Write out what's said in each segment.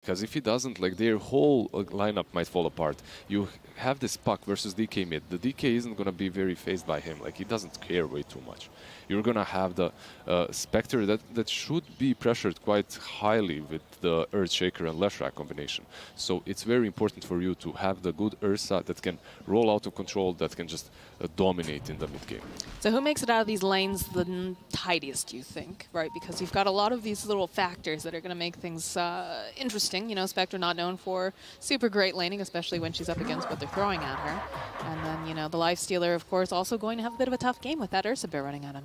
Because if he doesn't, like their whole lineup might fall apart. You have this Puck versus DK mid. The DK isn't going to be very phased by him. Like he doesn't care way too much. You're going to have the Spectre that should be pressured quite highly with the Earthshaker and Leshrac combination. So it's very important for you to have the good Ursa that can roll out of control, that can just dominate in the mid game. So who makes it out of these lanes the tidiest, you think, right? Because you've got a lot of these little factors that are going to make things interesting. You know, Spectre not known for super great laning, especially when she's up against what they're throwing at her. And then, you know, the Lifestealer, of course, also going to have a bit of a tough game with that Ursa bear running at him.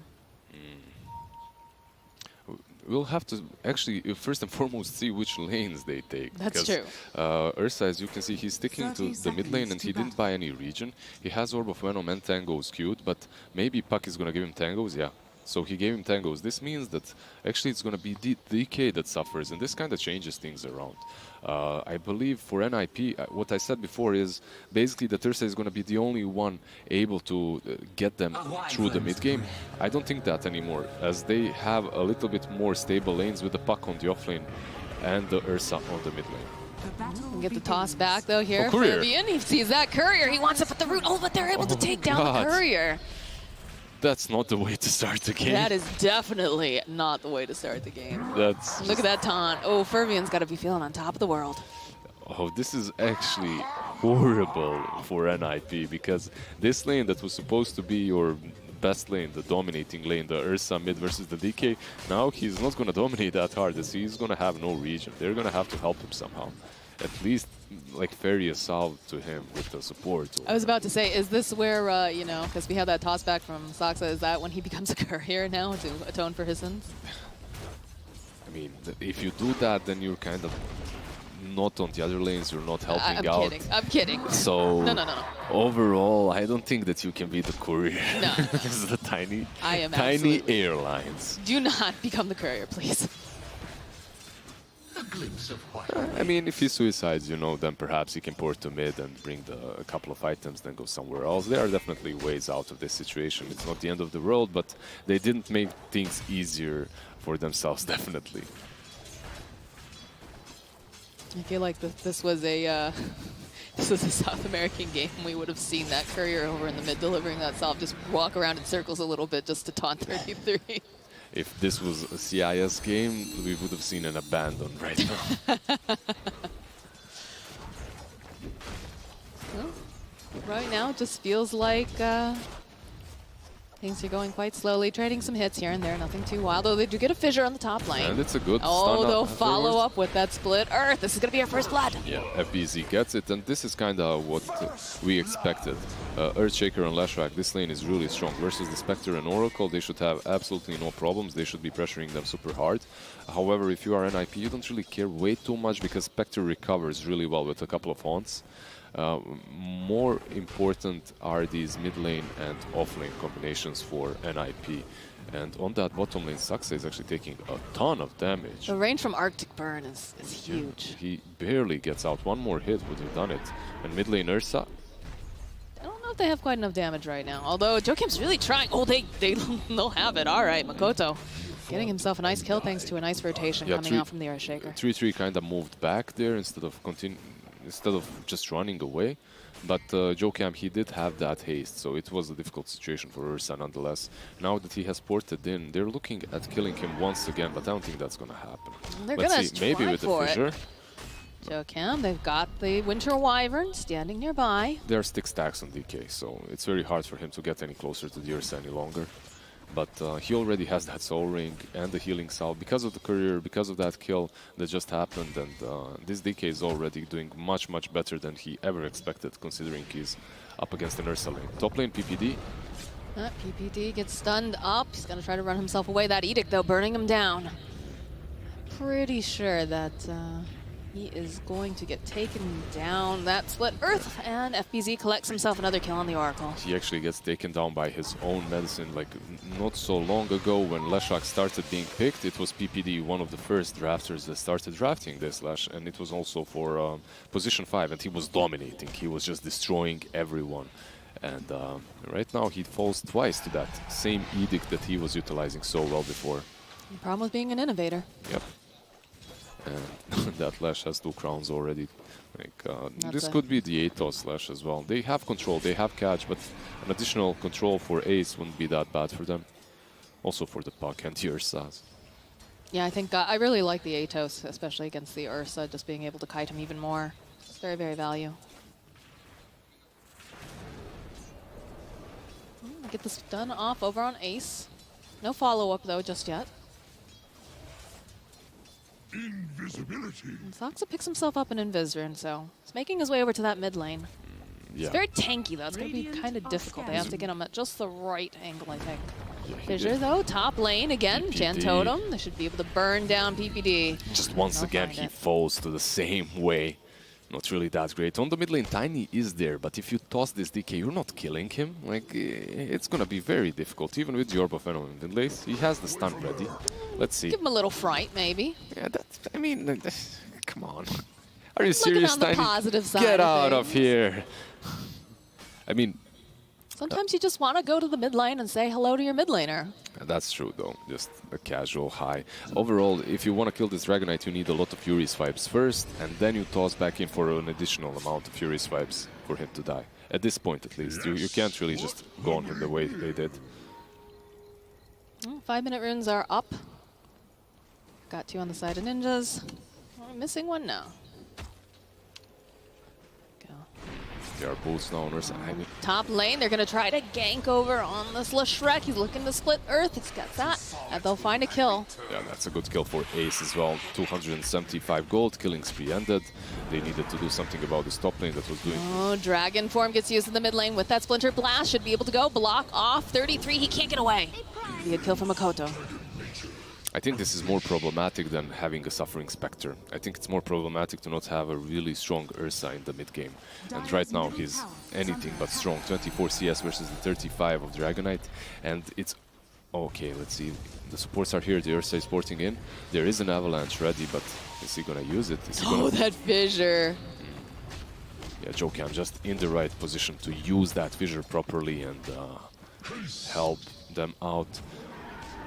We'll have to actually first and foremost see which lanes they take. That's true. Ursa, as you can see, he's sticking to the mid lane and he didn't buy any region. He has Orb of Venom and Tangos queued, but maybe Puck is going to give him Tangos, yeah. So he gave him Tangos. This means that actually it's going to be DK that suffers, and this kind of changes things around. I believe for NIP, what I said before is basically that Ursa is going to be the only one able to get them through the mid game. I don't think that anymore, as they have a little bit more stable lanes with the Puck on the off lane and the Ursa on the mid lane. We'll get the toss back though here. Courier. Vivian, he sees that Courier. He wants up at the root. Oh, but they're able to take down the Courier. That's not the way to start the game. That is definitely not the way to start the game. That's Look at that taunt. Oh, Fervian's got to be feeling on top of the world. Oh, this is actually horrible for NIP, because this lane that was supposed to be your best lane, the dominating lane, the Ursa mid versus the DK, now he's not going to dominate that hard, as he's going to have no region. They're going to have to help him somehow. At least like ferry a salve to him with the support. I was about to say, is this where, you know, because we have that toss back from Saksa, is that when he becomes a Courier now to atone for his sins? I mean, if you do that, then you're kind of not on the other lanes, you're not helping out. I'm kidding. So, no. Overall, I don't think that you can be the Courier. No. This is the tiny absolutely. airlines. Do not become the Courier, please. I mean, if he suicides, you know, then perhaps he can port to mid and bring a couple of items, then go somewhere else. There are definitely ways out of this situation. It's not the end of the world, but they didn't make things easier for themselves, definitely. I feel like this was a South American game. We would have seen that Courier over in the mid delivering that salve just walk around in circles a little bit just to taunt 33. If this was a CIS game, we would have seen an abandon right now. Well, right now it just feels like things are going quite slowly, trading some hits here and there, nothing too wild, though they do get a fissure on the top lane. And it's a good Oh, they'll follow up with that split Earth. This is going to be our first blood. Yeah, FBZ gets it, and this is kind of what we expected. Earthshaker and Leshrac, this lane is really strong. Versus the Spectre and Oracle, they should have absolutely no problems. They should be pressuring them super hard. However, if you are NIP, you don't really care way too much, because Spectre recovers really well with a couple of haunts. More important are these mid lane and off lane combinations for NIP. And on that bottom lane, Saksa is actually taking a ton of damage. The range from Arctic Burn is huge. Yeah, he barely gets out. One more hit would have done it. And mid lane Ursa. I don't know if they have quite enough damage right now. Although Joakim's really trying. Oh, they'll have it. All right, Makoto getting himself a nice kill thanks to a nice rotation coming out from the Earthshaker. 3-3 kind of moved back there instead of just running away. But Joakim, he did have that haste, so it was a difficult situation for Ursa nonetheless. Now that he has ported in, they're looking at killing him once again, but I don't think that's going to happen. They're Let's see, maybe with the fissure. Joakim, they've got the Winter Wyvern standing nearby. There are stick stacks on DK, so it's very hard for him to get any closer to the Ursa any longer. But he already has that Soul Ring and the Healing Salve because of the Courier, because of that kill that just happened. And this DK is already doing much, much better than he ever expected, considering he's up against an Ursa lane. Top lane, PPD. PPD gets stunned up. He's going to try to run himself away. That Edict, though, burning him down. Pretty sure that he is going to get taken down. That split Earth, and FBZ collects himself another kill on the Oracle. He actually gets taken down by his own medicine. Like, not so long ago when Leshrac started being picked, it was PPD, one of the first drafters that started drafting this Lesh, and it was also for position 5, and he was dominating. He was just destroying everyone. And right now he falls twice to that same Edict that he was utilizing so well before. The problem with being an innovator. Yep. And that Lash has 2 crowns already. Like, this a- could be the Atos Lash as well. They have control, they have catch, but an additional control for Ace wouldn't be that bad for them. Also for the Puck and the Ursas. Yeah, I think I really like the Atos, especially against the Ursa, just being able to kite him even more. It's very, very value. Get this done off over on Ace. No follow-up, though, just yet. Invisibility. And Soxa picks himself up in Invisrune, so he's making his way over to that mid lane. Yeah. It's very tanky, though. It's going to be kind of difficult. They have to get him at just the right angle, I think. Yeah, he Fissure, did. though, top lane again. PPD. Jan Totem. They should be able to burn down PPD. Just once They'll again, find he it. falls to the same way. Not really that great. On the mid lane, Tiny is there, but if you toss this DK, you're not killing him. Like, it's gonna be very difficult, even with the Orb of Venom in mid lane. He has the stun ready. Let's see. Give him a little fright, maybe. Yeah, that's, I mean, come on. Are you Looking serious, on the Tiny? positive side Get of out of things. here. I mean, Sometimes you just want to go to the mid lane and say hello to your mid laner. that's true, though. Just a casual high. Overall, if you want to kill this Dragonite, you need a lot of Fury Swipes first, and then you toss back in for an additional amount of Fury Swipes for him to die. At this point, at least. You can't really just go on him the way they did. 5-minute runes are up. Got 2 on the side of ninjas. We're missing 1 now. Go. There are boots now on Ursa. I mean, Top lane, they're going to try to gank over on this Shrek. He's looking to split Earth. He's got that. And they'll find a kill. yeah, that's a good kill for Ace as well. 275 gold, killing spree ended. They needed to do something about this top lane that was doing. Oh, Dragon Form gets used in the mid lane with that Splinter Blast. Should be able to go. Block off. 33. He can't get away. Be a kill from Makoto. I think this is more problematic than having a Suffering Spectre. I think it's more problematic to not have a really strong Ursa in the mid game. And right now he's anything but strong. 24 CS versus the 35 of Dragonite. And it's... Okay, let's see. The supports are here. The Ursa is porting in. There is an Avalanche ready, but is he gonna use it? Is he gonna... Oh, that fissure. Yeah, Jokan just in the right position to use that fissure properly and help them out.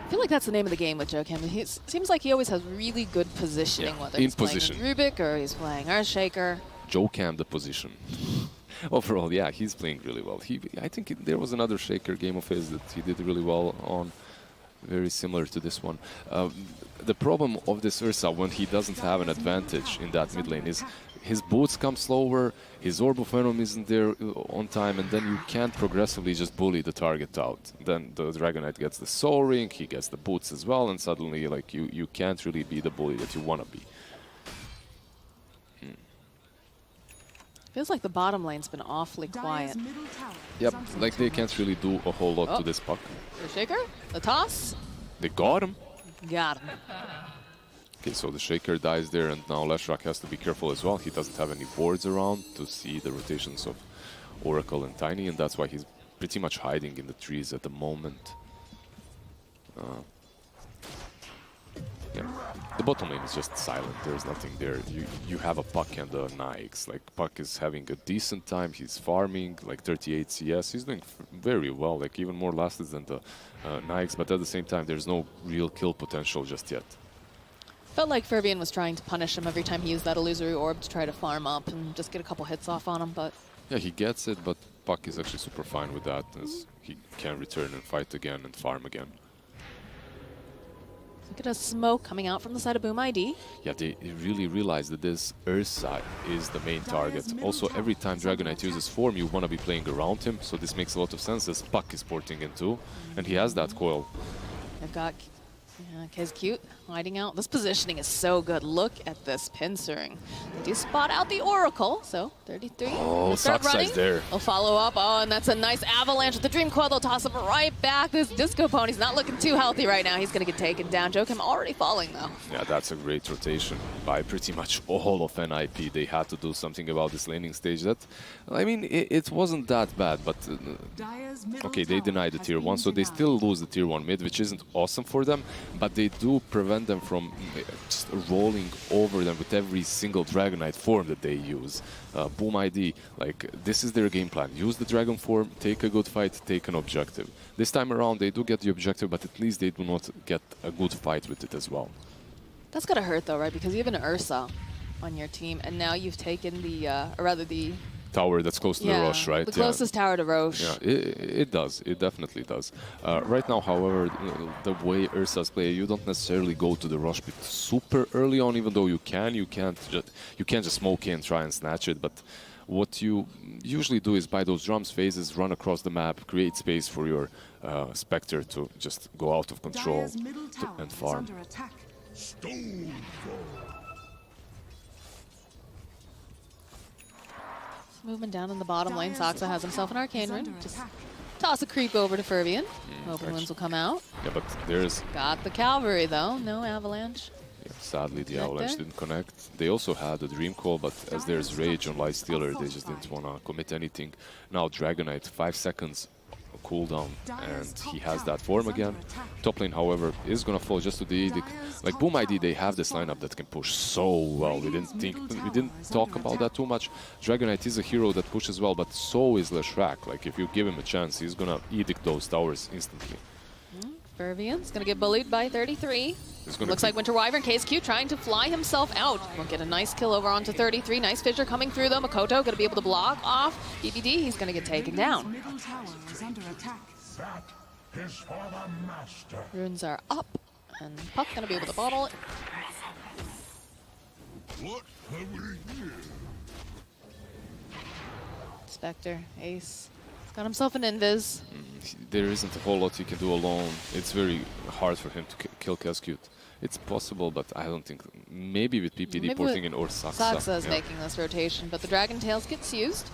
I feel like that's the name of the game with Joakim. He seems like he always has really good positioning, Yeah, whether in he's position. playing Rubik or he's playing Earthshaker. Jokan the position. Overall, yeah, he's playing really well. I think there was another Shaker game of his that he did really well on, very similar to this one. The problem of this Ursa when he doesn't have an advantage in that mid lane is his boots come slower, his Orb of Venom isn't there on time, and then you can't progressively just bully the target out. Then the Dragonite gets the Soul Ring, he gets the boots as well, and suddenly like you can't really be the bully that you want to be. Feels like the bottom lane's been awfully quiet. Yep, like they can't really do a whole lot to this puck. Earthshaker, the toss, They got him. got him. Okay, so the Shaker dies there, and now Leshrac has to be careful as well. He doesn't have any boards around to see the rotations of Oracle and Tiny, and that's why he's pretty much hiding in the trees at the moment. Yeah. The bottom lane is just silent. There's nothing there. You have a Puck and a Nyx. Like, Puck is having a decent time. He's farming, like 38 CS. He's doing very well, like even more lasted than the Nyx, but at the same time, there's no real kill potential just yet. Felt like Ferbian was trying to punish him every time he used that illusory orb to try to farm up and just get a couple hits off on him, but... Yeah, he gets it, but Puck is actually super fine with that, as he can return and fight again and farm again. Look at a smoke coming out from the side of Boom ID. Yeah, they really realize that this Ursa is the main target. Also, every time Dragonite uses form, you want to be playing around him, so this makes a lot of sense as Puck is porting in too, and he has that coil. They've got K's cute hiding out. This positioning is so good. Look at this pincering. They do spot out the Oracle, so 33. Oh, They'll start Soxa running. is there. They'll follow up. Oh, and that's a nice avalanche with the Dream Coil. They'll toss him right back. This Disco Pony's not looking too healthy right now. He's going to get taken down. Joakim already falling, though. Yeah, that's a great rotation by pretty much all of NIP. They had to do something about this laning stage. That, I mean, it wasn't that bad, but okay, they denied the tier 1, so they still lose the tier 1 mid, which isn't awesome for them, but they do prevent them from just rolling over them with every single Dragonite form that they use. Boom ID, like, this is their game plan. Use the Dragon form, take a good fight, take an objective. This time around, they do get the objective, but at least they do not get a good fight with it as well. That's gotta hurt though, right? Because you have an Ursa on your team, and now you've taken the, or rather the Tower that's close to the Roche, right? The closest tower to Roche. Yeah, it does. It definitely does. Right now, however, the way Ursa's play, you don't necessarily go to the Roche pit super early on, even though you can't just smoke in and try and snatch it. But what you usually do is buy those drums phases, run across the map, create space for your Spectre to just go out of control and farm. Movement down in the bottom lane. Saksa has himself an Arcane Rune. Just toss a creep over to Fervian. Hoping ones will come out. Yeah, but there's... Got the Cavalry, though. No Avalanche. Yeah, sadly, the Avalanche didn't connect. They also had a Dream Call, but as there's Rage on Lightstealer, they just didn't want to commit anything. Now, Dragonite, 5 seconds cooldown, and he has that form again. Top lane, however, is gonna fall just to the Edict. Like Bo3, they have this lineup that can push so well. We didn't talk about that too much. Dragonite is a hero that pushes well, but so is Leshrac. Like if you give him a chance, he's gonna Edict those towers instantly. Fervian's gonna get bullied by 33. Looks like Winter Wyvern, KSQ trying to fly himself out. We'll get a nice kill over onto 33. Nice fissure coming through though. Makoto gonna be able to block off BBD. He's gonna get taken down. Runes are up, and Puck gonna be able to bottle it. Spectre, Ace. Got himself an invis. There isn't a whole lot he can do alone. It's very hard for him to kill Cascute. It's possible, but I don't think... Maybe with PPD porting in or Saksa. Saksa is making this rotation, but the Dragon Tails gets used.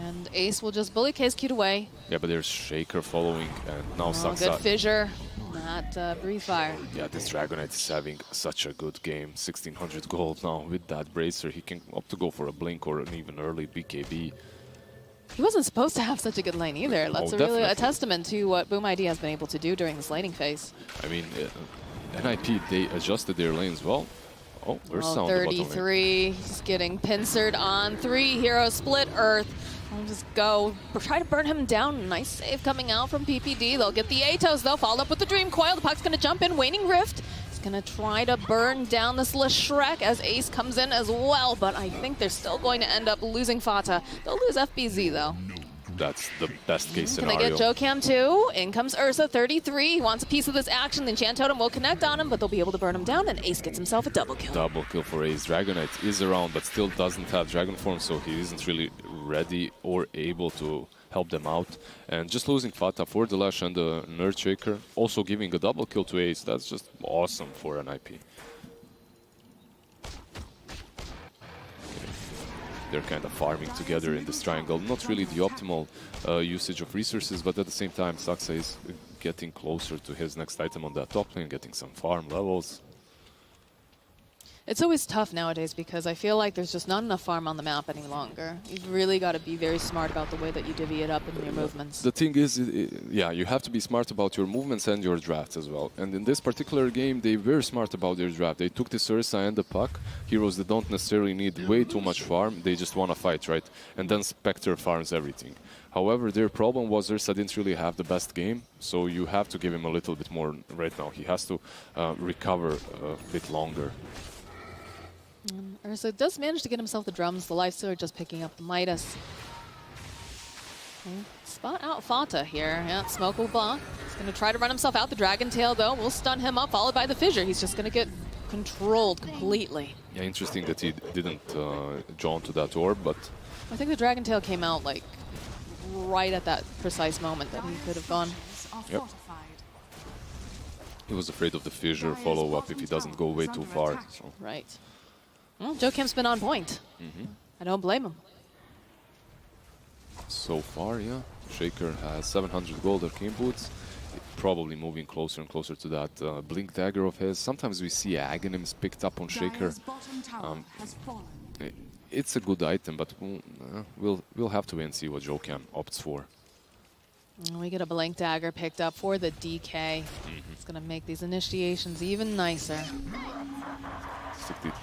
And Ace will just bully Casecute away. Yeah, but there's Shaker following, and now Saksa... Good fissure. Not Breathe Fire. Yeah, this Dragonite is having such a good game. 1600 gold now with that Bracer. He can opt to go for a Blink or an even early BKB. He wasn't supposed to have such a good lane either. That's really a testament to what Bo3 has been able to do during this laning phase. I mean, NIP, they adjusted their lanes well. Oh, Ursa on the bottom lane. 33, he's getting pincered on 3 hero split Earth. I'll just go try to burn him down. Nice save coming out from PPD. They'll get the Atos though, follow up with the Dream Coil. The Puck's gonna jump in, Waning Rift. He's gonna try to burn down this Leshrac as Ace comes in as well, but I think they're still going to end up losing Fata. They'll lose FBZ though. That's the best case scenario. Can they get Jokam too? In comes Ursa, 33. He wants a piece of this action. The Enchant Totem will connect on him, but they'll be able to burn him down, and Ace gets himself a double kill. Double kill for Ace. Dragonite is around, but still doesn't have Dragon Form, so he isn't really ready or able to help them out. And just losing Fata for the Lash and the Nerd Shaker, also giving a double kill to Ace. That's just awesome for an IP. They're kind of farming together in this triangle. Not really the optimal usage of resources, but at the same time, Saksa is getting closer to his next item on that top lane, getting some farm levels. It's always tough nowadays because I feel like there's just not enough farm on the map any longer. You've really got to be very smart about the way that you divvy it up in your movements. The thing is, yeah, you have to be smart about your movements and your drafts as well. And in this particular game, they were smart about their draft. They took this Ursa and the Puck, heroes that don't necessarily need way too much farm. They just want to fight, right? And then Spectre farms everything. However, their problem was Ursa didn't really have the best game, so you have to give him a little bit more right now. He has to recover a bit longer. Ursa does manage to get himself the drums. The Lifestealer just picking up the Midas. Okay. Spot out Fata here. Yeah, Smoke will block. He's going to try to run himself out. The Dragon Tail, though, will stun him up, followed by the Fissure. He's just going to get controlled completely. Yeah, interesting that he didn't draw to that orb, but... I think the Dragon Tail came out, like, right at that precise moment that he could have gone. Yep. He was afraid of the Fissure follow-up if he doesn't go way too far. So. Right. Well, Jokim's been on point. I don't blame him. So far, yeah. Shaker has 700 gold Arcane Boots. Probably moving closer and closer to that Blink Dagger of his. Sometimes we see Aghanims picked up on Shaker. It's a good item, but we'll have to wait and see what Jokim opts for. And we get a Blink Dagger picked up for the DK. It's going to make these initiations even nicer.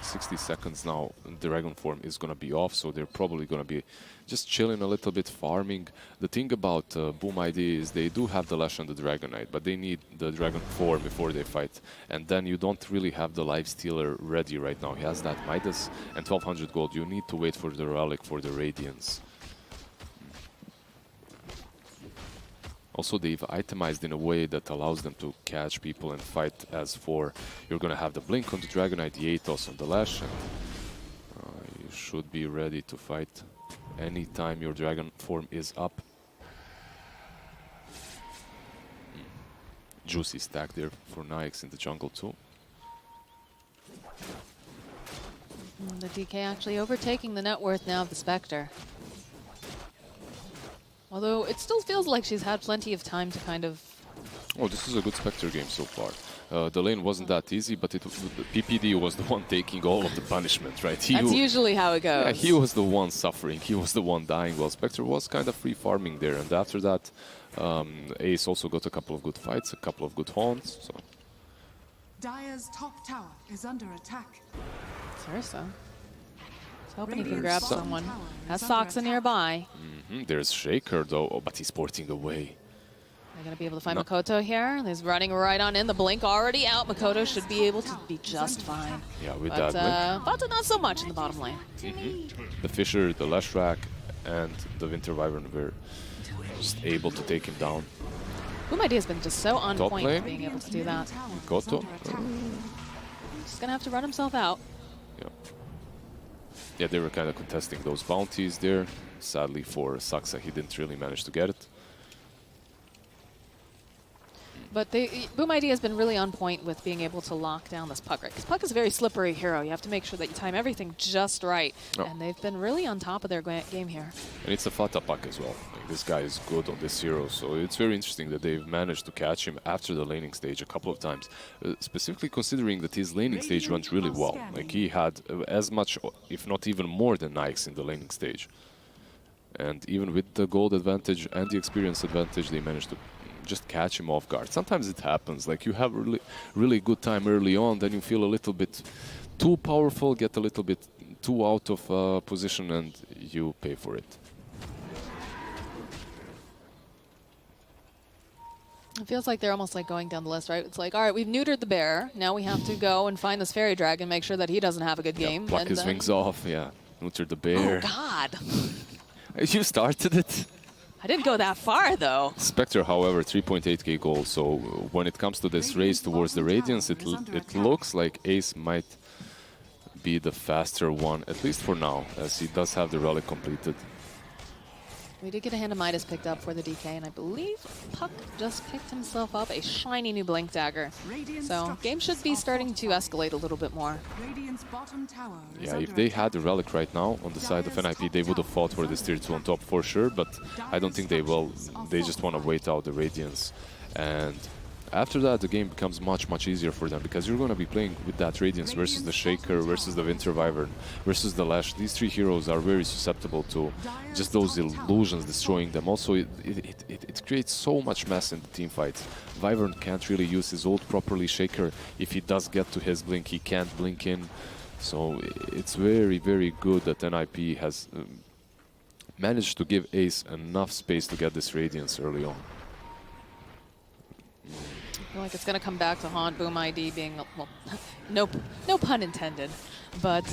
60 seconds now, Dragon form is going to be off, so they're probably going to be just chilling a little bit, farming. The thing about Bo3 is they do have the Lash and the Dragonite, but they need the Dragon form before they fight. And then you don't really have the Lifestealer ready right now. He has that Midas and 1200 gold. You need to wait for the Relic for the Radiance. Also, they've itemized in a way that allows them to catch people and fight as 4. You're going to have the Blink on the Dragonite, the Atos on the Lash, and you should be ready to fight anytime your Dragon form is up. Juicy stack there for Nyx in the jungle too. The DK actually overtaking the net worth now of the Spectre. Although it still feels like she's had plenty of time to kind of... Oh, this is a good Spectre game so far. The lane wasn't that easy, but PPD was the one taking all of the punishment, right? That's usually how it goes. Yeah, he was the one suffering, he was the one dying, while Spectre was kind of free farming there. And after that, Ace also got a couple of good fights, a couple of good haunts. So. Dire's top tower is under attack. Sursa. Hoping he can grab someone. Has Soxa nearby. There's Shaker though, but he's porting away. They're going to be able to find Makoto here. He's running right on in. The blink already out. Makoto should be able to be just fine. Yeah, with that blink. But not so much in the bottom lane. The Fisher, the Leshrac, and the Winter Wyvern were just able to take him down. Bo3 has been just so on Top point lane. being able to do that. Goto. Just going to have to run himself out. Yeah. Yeah, they were kind of contesting those bounties there. Sadly for Soxa, he didn't really manage to get it. But Bo3 has been really on point with being able to lock down this Puck, right? Because Puck is a very slippery hero. You have to make sure that you time everything just right. Oh. And they've been really on top of their game here. And it's a Fata Puck as well. Like, this guy is good on this hero, so it's very interesting that they've managed to catch him after the laning stage a couple of times. Specifically considering that his laning stage went really well. Like, he had as much, if not even more than Nyx in the laning stage. And even with the gold advantage and the experience advantage, they managed to just catch him off guard. Sometimes it happens, like you have a really good time early on, then you feel a little bit too powerful, get a little bit too out of position, and you pay for it. It feels like they're almost like going down the list, right? It's like, all right, we've neutered the bear, now we have to go and find this fairy dragon, make sure that he doesn't have a good game. Pluck his wings off, yeah. Neuter the bear. Oh, God. You started it. I didn't go that far, though. Spectre, however, 3.8k gold, so when it comes to this race towards the Radiance, it looks like Ace might be the faster one, at least for now, as he does have the relic completed. We did get a hand of Midas picked up for the DK, and I believe Puck just picked himself up a shiny new Blink Dagger. So game should be starting to escalate a little bit more. Yeah, if they had the relic right now on the side of NIP, they would have fought for this tier 2 on top for sure, but I don't think they will. They just want to wait out the Radiance. And after that, the game becomes much easier for them, because you're going to be playing with that Radiance versus the Shaker, versus the Winter Wyvern, versus the Lash. These three heroes are very susceptible to just those illusions destroying them. Also, it creates so much mess in the team fights. Wyvern can't really use his ult properly. Shaker, if he does get to his blink, he can't blink in. So it's very good that NIP has managed to give Ace enough space to get this Radiance early on. I feel like it's going to come back to haunt Bo3 being, well, no pun intended, but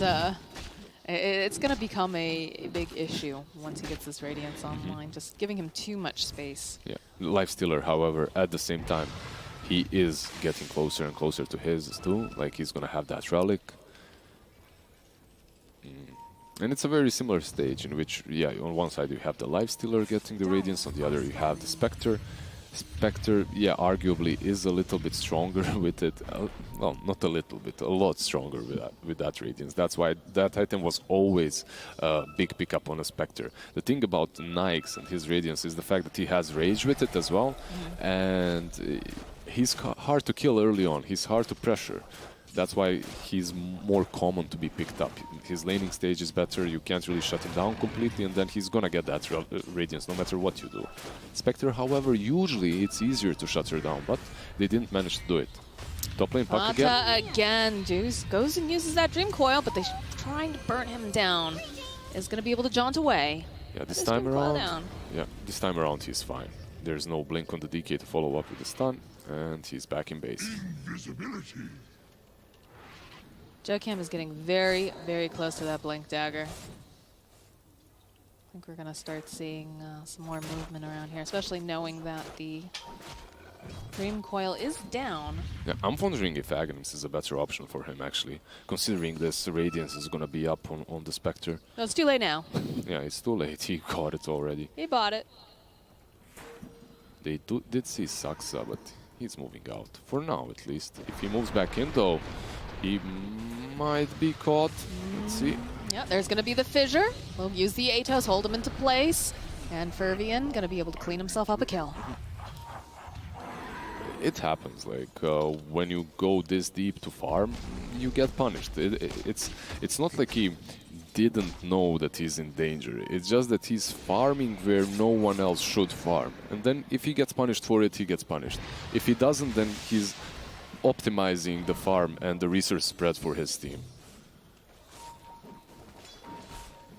it's going to become a big issue once he gets this Radiance online, just giving him too much space. Yeah, Lifestealer, however, at the same time, he is getting closer and closer to his too, like he's going to have that relic. And it's a very similar stage in which, yeah, on one side you have the Lifestealer getting the Radiance, on the other you have the Spectre. Spectre, yeah, arguably is a little bit stronger with it. Well, not a little bit, a lot stronger with that Radiance. That's why that item was always a big pickup on a Spectre. The thing about Nyx and his Radiance is the fact that he has Rage with it as well. And he's hard to kill early on. He's hard to pressure. That's why he's more common to be picked up. His laning stage is better, you can't really shut him down completely, and then he's gonna get that Radiance no matter what you do. Spectre, however, usually it's easier to shut her down, but they didn't manage to do it. Top lane Puck again. Mata again. Deuce goes and uses that Dream Coil, but they're trying to burn him down. Is going to be able to jaunt away. Yeah, this His time Dream Coil around. down. Yeah, this time around he's fine. There's no blink on the DK to follow up with the stun, and he's back in base. Invisibility. Jocam is getting very, very close to that Blink Dagger. I think we're going to start seeing some more movement around here, especially knowing that the Dream Coil is down. Yeah, I'm wondering if Aghanim's is a better option for him, actually, considering this Radiance is going to be up on the Spectre. No, it's too late now. Yeah, it's too late. He got it already. He bought it. They did see Saksa, but he's moving out. For now, at least. If he moves back in, though, he might be caught. Let's see. Yeah, there's going to be the fissure. We'll use the Atos, hold him into place. And Fervian going to be able to clean himself up a kill. It happens, like, when you go this deep to farm, you get punished. It's not like he didn't know that he's in danger. It's just that he's farming where no one else should farm. And then if he gets punished for it, he gets punished. If he doesn't, then he's optimizing the farm and the resource spread for his team.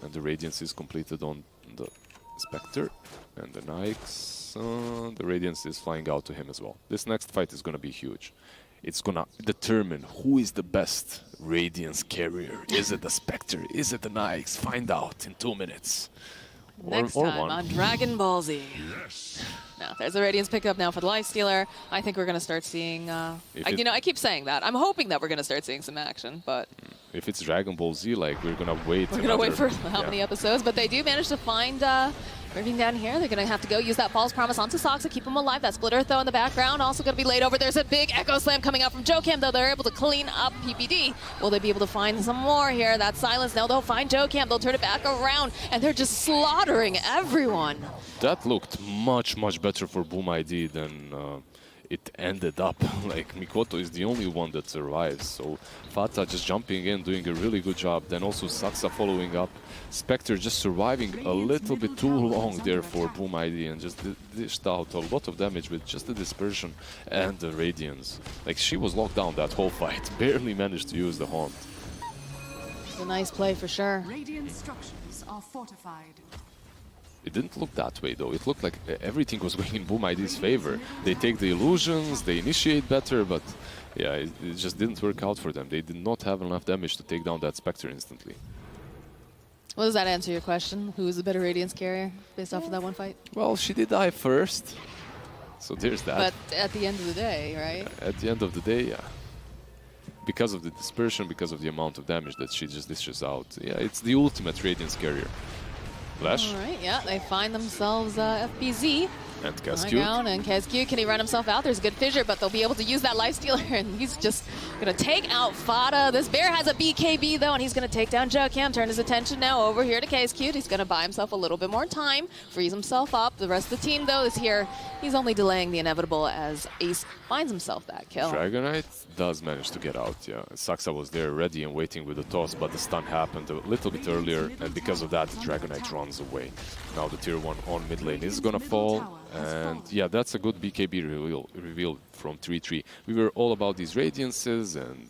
And the Radiance is completed on the Spectre and the Nyx. The Radiance is flying out to him as well. This next fight is going to be huge. It's going to determine who is the best Radiance carrier. Is it the Spectre? Is it the Nyx? Find out in 2 minutes. Next or time one. on Dragon Ball Z. Yes. Now, there's a Radiance pickup now for the Lifestealer. I think we're going to start seeing, I keep saying that. I'm hoping that we're going to start seeing some action, but If it's Dragon Ball Z, like, we're going to wait. we're going to wait for how many episodes. But they do manage to find Irving down here. They're going to have to go use that False Promise onto Sox to keep him alive. That Split Earth, though, in the background, also going to be laid over. There's a big Echo Slam coming out from Jocam, though. They're able to clean up PPD. Will they be able to find some more here? That Silence. Now they'll find Jocam. They'll turn it back around, and they're just slaughtering everyone. That looked much, much better for Boom ID than it ended up. Like, Mikoto is the only one that survives, so Fata just jumping in, doing a really good job. Then also Saksa following up. Spectre just surviving a little bit too long there for Boom ID and just dished out a lot of damage with just the Dispersion and the Radiance. Like, she was locked down that whole fight, barely managed to use the Haunt. It's a nice play for sure. Radiant structures are fortified. It didn't look that way, though. It looked like everything was going in Boom ID's favor. They take the illusions, they initiate better, but yeah, it just didn't work out for them. They did not have enough damage to take down that Spectre instantly. Well, does that answer your question? Who is the better Radiance carrier based off of that one fight? Well, she did die first, so there's that. But at the end of the day, right? At the end of the day, yeah. Because of the dispersion, because of the amount of damage that she just dishes out. Yeah, it's the ultimate Radiance carrier. Flash. All right, yeah, they find themselves FBZ. And High Cascute. ground, and Cascute, can he run himself out? There's a good fissure, but they'll be able to use that Lifestealer, and he's just going to take out Fata. This bear has a BKB, though, and he's going to take down Jocam. Turn his attention now over here to Cascute. He's going to buy himself a little bit more time, freeze himself up. The rest of the team, though, is here. He's only delaying the inevitable as Ace finds himself that kill. Dragonite does manage to get out, yeah. Saksa was there ready and waiting with the toss, but the stun happened a little bit earlier, and because of that, the Dragonite runs away. Now the tier 1 on mid lane is gonna fall, and yeah, that's a good BKB reveal from 3-3. We were all about these Radiances, and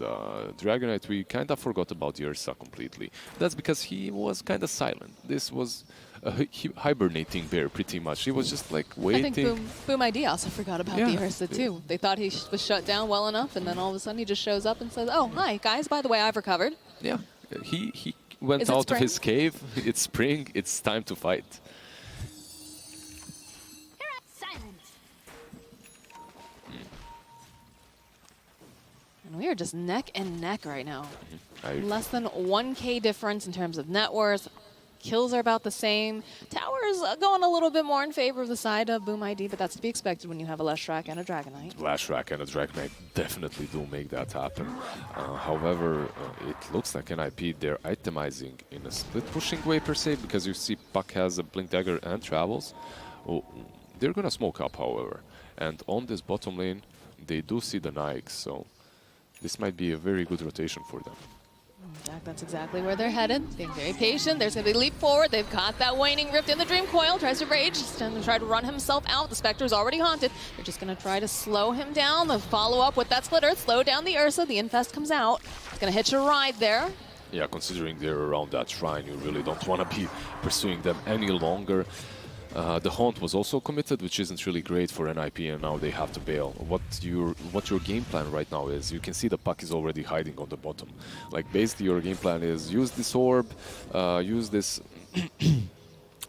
Dragonite, we kind of forgot about the Ursa completely. That's because he was kind of silent. This was a hibernating bear, pretty much. He was just like waiting. I think Boom ID also forgot about the Yeah. Ursa, too. They thought he was shut down well enough, and then all of a sudden he just shows up and says, oh, hi, guys, by the way, I've recovered. Yeah, he went Is it out of spring? his cave. It's spring, it's time to fight. And we are just neck and neck right now. I, Less than 1K difference in terms of net worth. Kills are about the same. Towers going a little bit more in favor of the side of Boom ID, but that's to be expected when you have a Leshrac and a Dragonite. Lashrack and a Dragonite definitely do make that happen. However, it looks like NIP, they're itemizing in a split pushing way per se, because you see Puck has a Blink Dagger and travels. Oh, they're gonna smoke up, however. And on this bottom lane, they do see the Nyx, so this might be a very good rotation for them. In fact, that's exactly where they're headed. Being very patient. There's going to be leap forward. They've got that waning rift in the Dream Coil. Tries to rage. He's going to try to run himself out. The Spectre's already haunted. They're just going to try to slow him down. They'll follow up with that Split Earth. Slow down the Ursa. The Infest comes out. It's going to hitch a ride there. Yeah, considering they're around that shrine, you really don't want to be pursuing them any longer. The Haunt was also committed, which isn't really great for NIP, and now they have to bail. What your game plan right now is, you can see the puck is already hiding on the bottom. Like, basically your game plan is use this orb, use this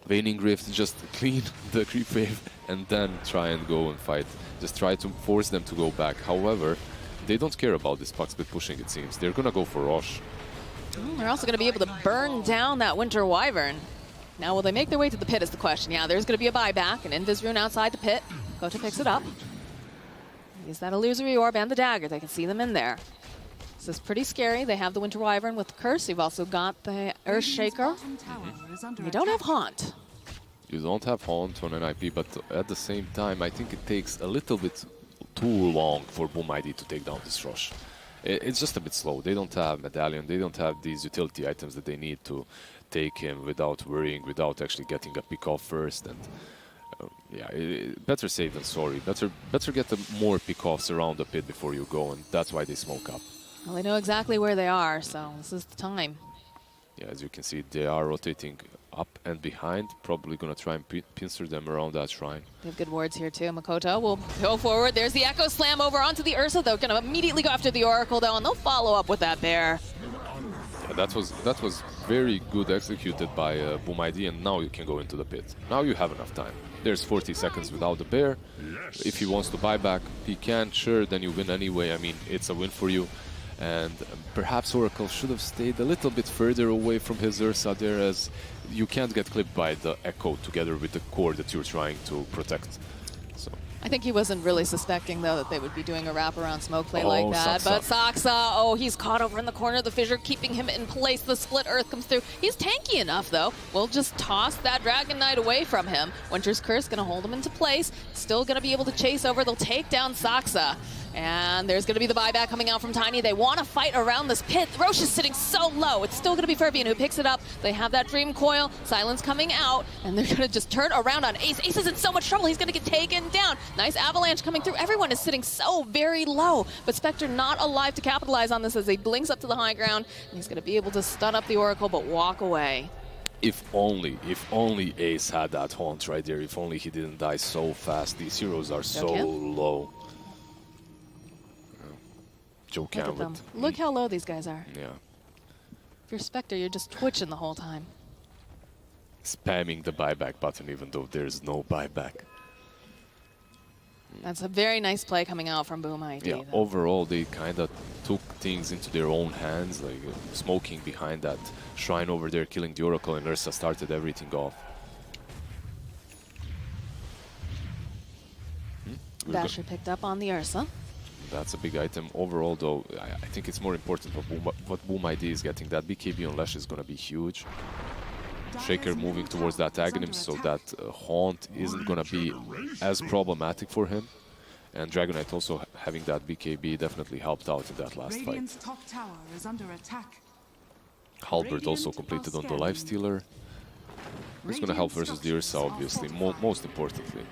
Waning Rift, just clean the creep wave, and then try and go and fight. Just try to force them to go back. However, they don't care about this puck split pushing, it seems. They're gonna go for Rosh. They're also going to be able to burn down that Winter Wyvern. Now, will they make their way to the pit is the question. Yeah, there's going to be a buyback, an Invis rune outside the pit. Kota picks it up. Use that Illusory Orb and the dagger. They can see them in there. This is pretty scary. They have the Winter Wyvern with the Curse. You've also got the Earth Shaker. You don't have Haunt. You don't have Haunt on NIP, but at the same time, I think it takes a little bit too long for Bo3 to take down this Rosh. It's just a bit slow. They don't have Medallion, they don't have these utility items that they need to take him without worrying, without actually getting a pick off first. And yeah, better safe than sorry. Better get more pick offs around the pit before you go, and that's why they smoke up. Well, they know exactly where they are, so this is the time. Yeah, as you can see, they are rotating up and behind, probably gonna try and pincer them around that shrine. They have good wards here too. Makoto will go forward. There's the Echo Slam over onto the Ursa. They're gonna immediately go after the Oracle though, and they'll follow up with that bear. Yeah, that was very good executed by Bo3, and now you can go into the pit. Now you have enough time. There's 40 seconds without the bear. If he wants to buy back, he can, sure, then you win anyway. I mean, it's a win for you. And perhaps Oracle should have stayed a little bit further away from his Ursa there, as you can't get clipped by the Echo together with the core that you're trying to protect. So I think he wasn't really suspecting, though, that they would be doing a wraparound smoke play like that. Saksa. But Saksa, oh, he's caught over in the corner of the fissure, keeping him in place. The Split Earth comes through. He's tanky enough, though. We'll just toss that Dragon Knight away from him. Winter's Curse going to hold him into place. Still going to be able to chase over. They'll take down Saksa. And there's going to be the buyback coming out from Tiny. They want to fight around this pit. Roche is sitting so low. It's still going to be Ferbian who picks it up. They have that Dream Coil. Silence coming out. And they're going to just turn around on Ace. Ace is in so much trouble. He's going to get taken down. Nice avalanche coming through. Everyone is sitting so very low. But Spectre not alive to capitalize on this as he blinks up to the high ground. And he's going to be able to stun up the Oracle, but walk away. if only Ace had that Haunt right there. If only he didn't die so fast. These heroes are so low. Joe Look at them. Look how low these guys are. Yeah. If you're Spectre, you're just twitching the whole time. Spamming the buyback button even though there's no buyback. That's a very nice play coming out from Bo3. Yeah, overall they kind of took things into their own hands, like smoking behind that shrine over there, killing the Oracle, and Ursa started everything off. Basher picked up on the Ursa. That's a big item. Overall, though, I think it's more important what Bo3 is getting. That BKB on Lash is going to be huge. Shaker moving towards that Aghanim, so that Haunt isn't going to be as problematic for him. And Dragon Knight also having that BKB definitely helped out in that last fight. Top tower is under attack. Halberd also completed on the Lifestealer. Who's going to help versus the Ursa, obviously, most importantly.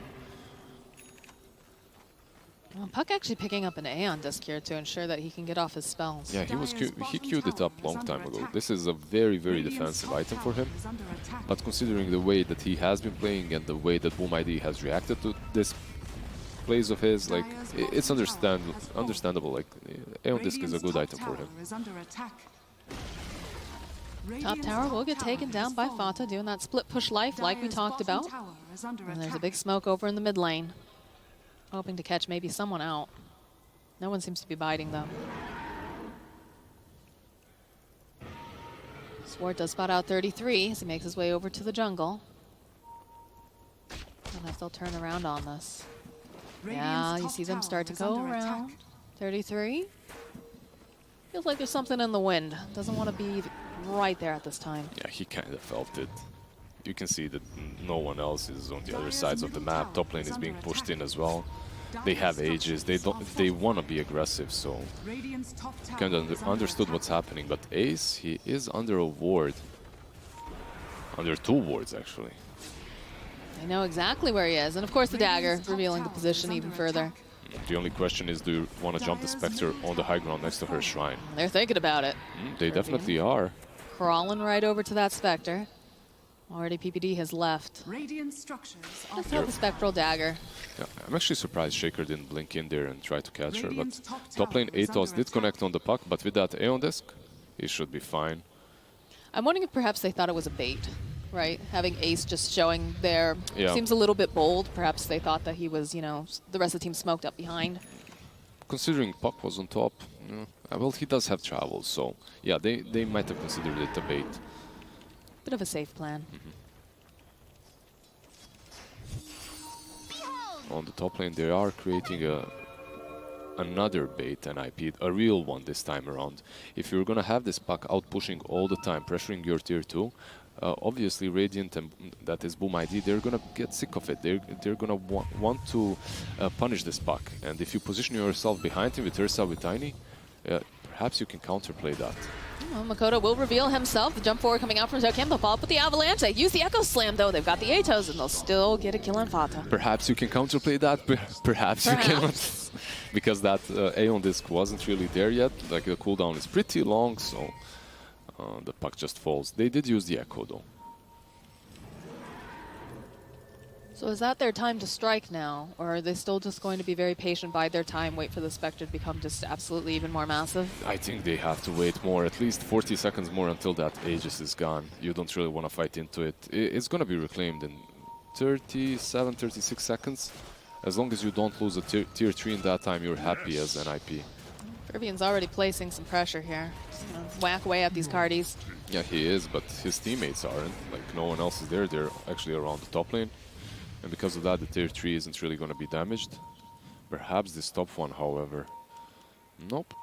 Well, Puck actually picking up an Aeon Disc here to ensure that he can get off his spells. Yeah, he queued it up long time ago. This is a very, very defensive item for him. But considering the way that he has been playing and the way that Bo3 has reacted to this plays of his, like, it's understandable. Like, Aeon Disc is a good item for him. Top tower will get taken down by Fata, doing that split push life like we talked about. And there's a big smoke over in the mid lane. Hoping to catch maybe someone out. No one seems to be biting, though. Swart does spot out 33 as he makes his way over to the jungle. I don't know if they'll turn around on this. Yeah, you see them start to go around. 33. Feels like there's something in the wind. Doesn't want to be right there at this time. Yeah, he kind of felt it. You can see that no one else is on the other sides of the map. Top lane is being pushed in as well. they have ages. They want to be aggressive, so Radiant's top tower kind of is under understood attack. what's happening. But Ace, he is under a ward, under 2 wards actually. They know exactly where he is. And of course the dagger, Radiant's top revealing the tower position is even under further. attack. The only question is, do you want to jump the Spectre on the high ground next to her shrine? They're thinking about it. They definitely are. Crawling right over to that Spectre. Already PPD has left. Radiant structures are Just have the Spectral Dagger. Yeah, I'm actually surprised Shaker didn't blink in there and try to catch her, Radiant's but top top lane tower is Atos under did attack. connect on the puck, but with that Aeon disc, he should be fine. I'm wondering if perhaps they thought it was a bait, right? Having Ace just showing there Yeah. seems a little bit bold. Perhaps they thought that he was, you know, the rest of the team smoked up behind. Considering Puck was on top, well, he does have travel, so yeah, they might have considered it a bait. Bit of a safe plan. On the top lane, they are creating another bait NIP, a real one this time around. If you're gonna have this Puck out pushing all the time, pressuring your tier 2, obviously Radiant and that is Bo3, they're gonna get sick of it. They're gonna want to punish this Puck, and if you position yourself behind him with Ursa with Tiny, perhaps you can counterplay that. Well, Makoto will reveal himself. The jump forward coming out from Zokem. They'll follow up with the Avalanche. They use the Echo Slam, though. They've got the Atos, and they'll still get a kill on Fata. Perhaps you can counterplay that, perhaps you cannot. Because that Aeon disc wasn't really there yet. Like, the cooldown is pretty long, so the Puck just falls. They did use the Echo, though. So is that their time to strike now? Or are they still just going to be very patient, bide their time, wait for the Spectre to become just absolutely even more massive? I think they have to wait more, at least 40 seconds more until that Aegis is gone. You don't really want to fight into it. It's going to be reclaimed in 37, 36 seconds. As long as you don't lose a tier 3 in that time, you're happy as NIP. Fervian's already placing some pressure here. Just gonna whack away at these cardies. Yeah, he is, but his teammates aren't. Like, no one else is there. They're actually around the top lane. And because of that, the tier 3 isn't really going to be damaged. Perhaps this top one, however. Nope.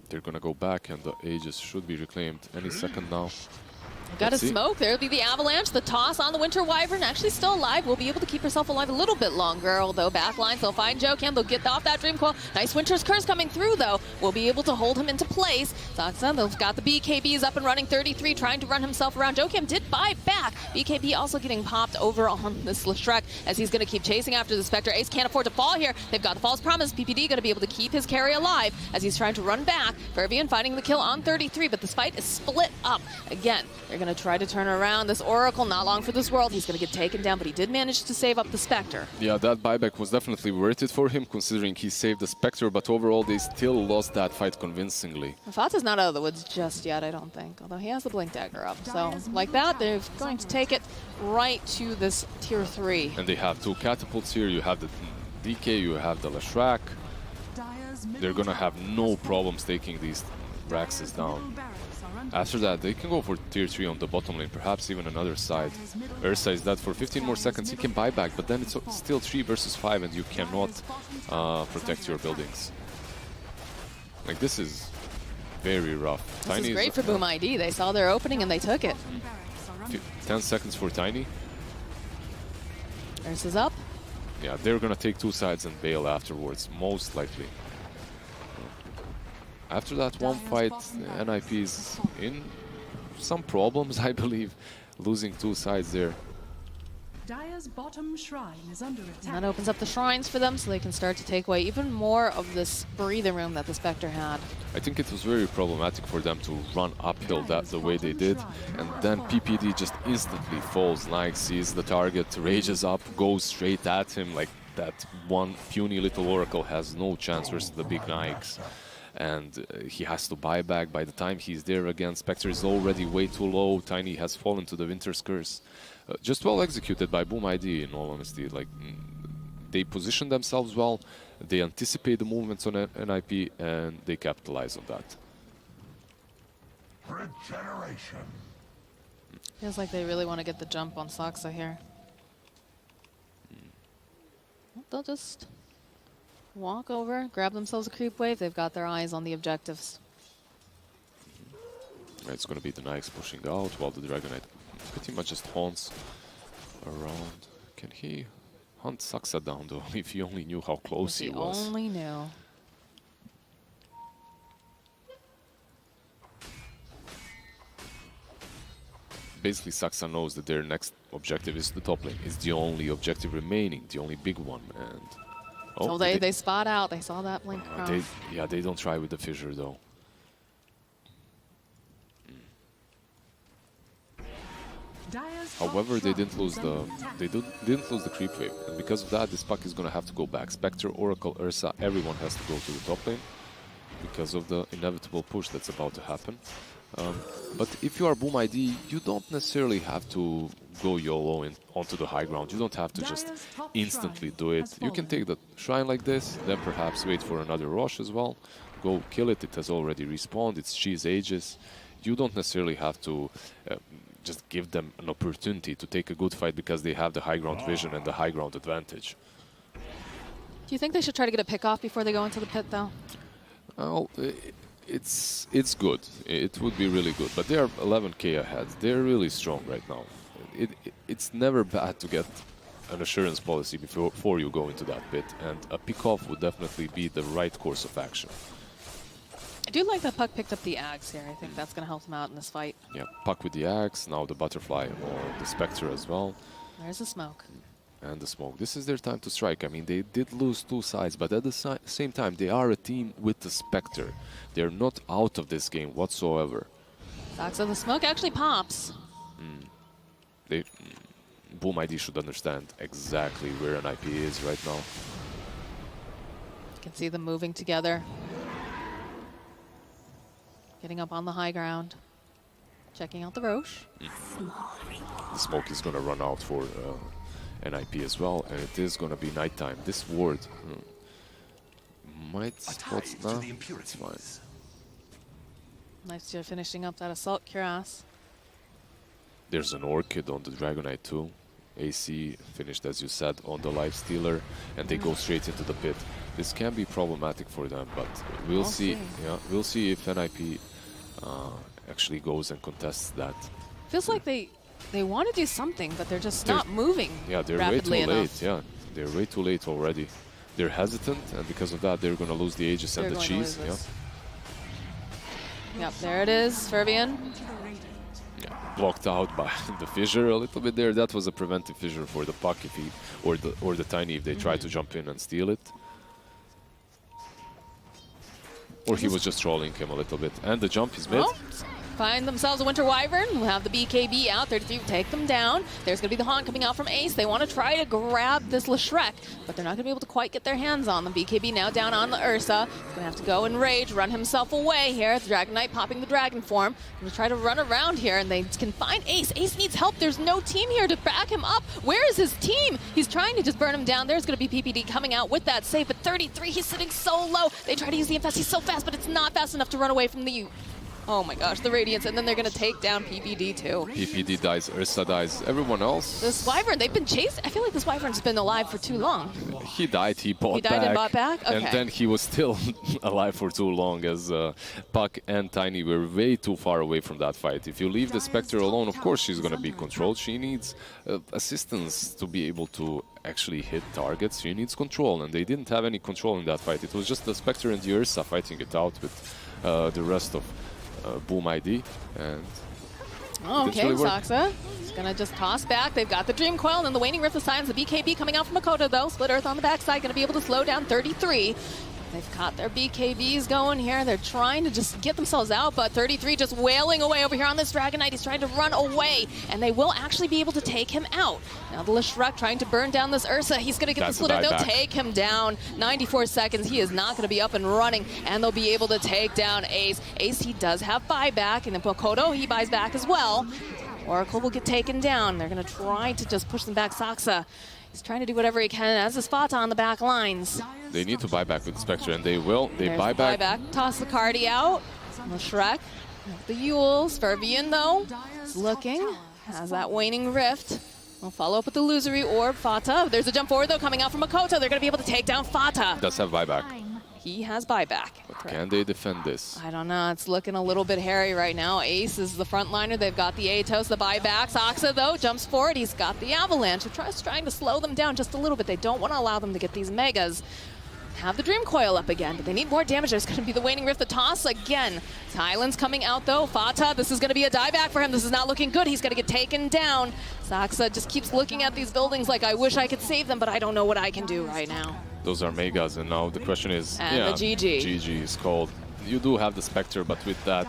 They're going to go back, and the Aegis should be reclaimed any second now. Got a Let's see. smoke. There'll be the Avalanche. The toss on the Winter Wyvern. Actually still alive. Will be able to keep herself alive a little bit longer. Although backlines, they'll find Jokem. They'll get off that Dream Coil. Nice Winter's Curse coming through, though. Will be able to hold him into place. Zaksa, they've got the BKBs up and running. 33 trying to run himself around. Jokem did buy back. BKB also getting popped over on this Leshreck as he's going to keep chasing after the Spectre. Ace can't afford to fall here. They've got the False Promise. PPD going to be able to keep his carry alive as he's trying to run back. Fervian finding the kill on 33, but this fight is split up. Again, they're going to try to turn around this Oracle. Not long for this world. He's going to get taken down, but he did manage to save up the Spectre. Yeah, that buyback was definitely worth it for him, considering he saved the Spectre, but overall they still lost that fight convincingly. Fata's not out of the woods just yet, I don't think, although he has the Blink Dagger up. So, like that, they're going to take it right to this tier 3. And they have 2 catapults here. You have the DK, you have the Leshrac. Dire's middle They're gonna tower have no has problems taking these Raxes Dire's down. middle barracks are under After that, they can go for tier 3 on the bottom lane, perhaps even another side. Ursa is dead for 15 more seconds. He can buy back, but then it's still 3 versus 5, and you cannot protect your buildings. Like, this is very rough. This is great for Bo3. They saw their opening and they took it. barracks are under 10 seconds for Tiny. Ursa's up. Yeah, they're gonna take 2 sides and bail afterwards, most likely. After that one fight, NIP is in some problems, I believe, losing 2 sides there. Dire's bottom shrine is under And attack. that opens up the shrines for them so they can start to take away even more of this breathing room that the Spectre had. I think it was very problematic for them to run uphill the way they did, and then PPD just instantly falls, like sees the target, rages up, goes straight at him, like that one puny little Oracle has no chance versus the big Nikes. And he has to buy back. By the time he's there again, Spectre is already way too low. Tiny has fallen to the Winter's Curse. Just well executed by Bo3, in all honesty. Like, they position themselves well, they anticipate the movements on NIP, and they capitalize on that. Regeneration. Feels like they really want to get the jump on Saksa here. They'll just walk over, grab themselves a creep wave. They've got their eyes on the objectives. It's going to be the Nikes pushing out, while the Dragonite pretty much just haunts around. Can he Hunt Saksa down though, if he only knew how close he was. If he only knew. Basically, Saksa knows that their next objective is the top lane. It's the only objective remaining, the only big one. And So they spot out. They saw that blink across. they don't try with the fissure though. However, they didn't lose the creep wave, and because of that, this puck is gonna have to go back. Spectre, Oracle, Ursa, everyone has to go to the top lane because of the inevitable push that's about to happen. But if you are Bo3, you don't necessarily have to go YOLO onto the high ground. You don't have to just instantly do it. You can take the shrine like this, then perhaps wait for another rush as well. Go kill it. It has already respawned. It's cheese ages. You don't necessarily have to just give them an opportunity to take a good fight because they have the high ground vision and the high ground advantage. Do you think they should try to get a pick off before they go into the pit, though? Well, it's good. It would be really good, but they are 11k ahead. They're really strong right now. It's never bad to get an assurance policy before you go into that pit, and a pick-off would definitely be the right course of action. I do like that Puck picked up the Axe here. I think that's going to help him out in this fight. Yeah, Puck with the Axe, now the Butterfly or the Spectre as well. There's the smoke. And the smoke. This is their time to strike. I mean, they did lose two sides, but at the same time, they are a team with the Spectre. They're not out of this game whatsoever. So the smoke actually pops. Bo3 should understand exactly where an IP is right now. You can see them moving together. Getting up on the high ground. Checking out the Roche. The smoke is going to run out for an IP as well, and it is going to be nighttime. This ward might spot now. It's fine. Nice job finishing up that assault cuirass. There's an Orchid on the Dragonite too. AC finished, as you said, on the Life Stealer, and they go straight into the pit. This can be problematic for them, but we'll see. Yeah, we'll see if NIP actually goes and contests that. Feels like they want to do something, but they're just not moving. Yeah, they're way too late. Yeah, they're way too late already. They're hesitant, and because of that, they're going to lose the Aegis and the cheese. Yeah. Yep, there it is, Fervian. Yeah, blocked out by the fissure a little bit there. That was a preventive fissure for the Puck if he or the Tiny if they try to jump in and steal it. Or he was just trolling him a little bit. And the jump is mid. Find themselves a Winter Wyvern. We'll have the BKB out. 33 will take them down. There's going to be the Haunt coming out from Ace. They want to try to grab this Leshreck, but they're not going to be able to quite get their hands on them. BKB now down on the Ursa. He's going to have to go and rage, run himself away here. The Dragonite popping the Dragon form. Going to try to run around here, and they can find Ace. Ace needs help. There's no team here to back him up. Where is his team? He's trying to just burn him down. There's going to be PPD coming out with that save, but 33, he's sitting so low. They try to use the Infest. He's so fast, but it's not fast enough to run away from the... Oh my gosh, the Radiance, and then they're going to take down PPD too. PPD dies, Ursa dies, everyone else. This Wyvern, they've been chased. I feel like this Wyvern's been alive for too long. He died, he bought back. He died and bought back? Okay. And then he was still alive for too long as Puck and Tiny were way too far away from that fight. If you leave the Spectre alone, of course she's going to be controlled. She needs assistance to be able to actually hit targets. She needs control, and they didn't have any control in that fight. It was just the Spectre and the Ursa fighting it out with the rest of Bo3, and okay, really Saksa is gonna just toss back. They've got the Dream Coil and then the Waning Rift of Science. The BKB coming out from Makoto though. Split Earth on the backside, gonna be able to slow down 33. They've got their BKBs going here. They're trying to just get themselves out, but 33 just wailing away over here on this Dragonite. He's trying to run away, and they will actually be able to take him out. Now the Leshreck trying to burn down this Ursa. He's going to get the splitter. They'll take him down. 94 seconds. He is not going to be up and running, and they'll be able to take down Ace. Ace, he does have buyback, and then Makoto, he buys back as well. Oracle will get taken down. They're going to try to just push them back. Saksa, he's trying to do whatever he can as a spot on the back lines. They need to buy back with Spectre, and they will. They buy back. Toss the Cardi out. Leshreck, the Yules. Fervian, though, is looking. Has that Waning Rift. We'll follow up with the Illusory Orb. Fata. There's a jump forward, though, coming out from Makoto. They're going to be able to take down Fata. Does have buyback. he has buyback. Can they defend this? I don't know. It's looking a little bit hairy right now. Ace is the frontliner. They've got the Atos, the buyback. Saksa, though, jumps forward. He's got the Avalanche. He trying to slow them down just a little bit. They don't want to allow them to get these megas. Have the Dream Coil up again, but they need more damage. There's going to be the Waning Rift, the toss again. Tylan's coming out, though. Fata, this is going to be a dieback for him. This is not looking good. He's going to get taken down. Saksa just keeps looking at these buildings like, I wish I could save them, but I don't know what I can do right now. Those are megas, and now the question is, And the GG. GG is called. You do have the Spectre, but with that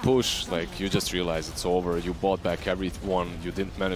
push, like, you just realize it's over. You bought back everyone. You didn't manage